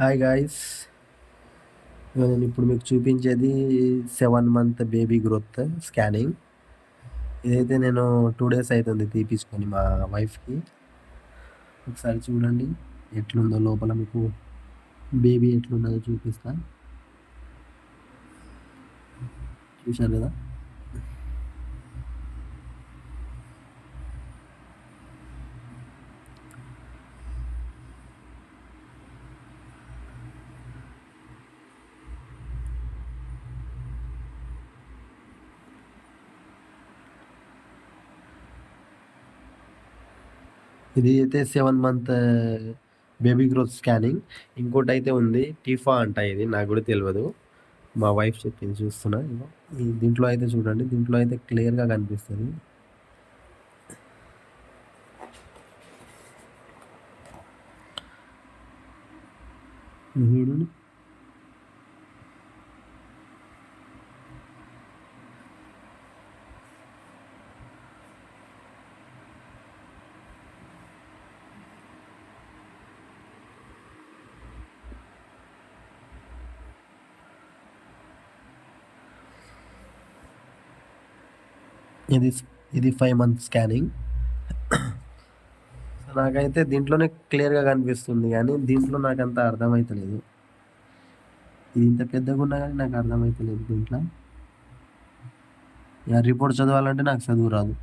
Hi guys! నేను ఇప్పుడు మీకు చూపించేది 7 మంత్ బేబీ గ్రోత్ స్కానింగ్. ఇదైతే నేను 2 డేస్ అయితుంది తీపించుకొని మా వైఫ్‌కి. ఒకసారి చూడండి ఎట్లుందో లోపల మీకు బేబీ ఎట్లున్నదో చూపిస్తా. చూశారు కదా! ఇది అయితే 7 మంత్ బేబీ గ్రోత్ స్కానింగ్. ఇంకోటైతే ఉంది టిఫా అంట ఇది నాకు కూడా తెలవదు. మా వైఫ్ చెప్పింది చూస్తున్నా. ఇగో దీంట్లో అయితే చూడండి. దీంట్లో అయితే క్లియర్‌గా కనిపిస్తది. చూడండి. ఇది ఇది 5 మంత్ స్కానింగ్. నాకైతే దీంట్లోనే క్లియర్‌గా కనిపిస్తుంది గానీ, దీంట్లో నాకంత అర్థమైతలేదు. ఇది ఇంత పెద్దగున్నా గానీ నాకు అర్థమైతలేదు దీంట్ల. రిపోర్ట్ చదవాలంటే నాకు చదువు రాదు.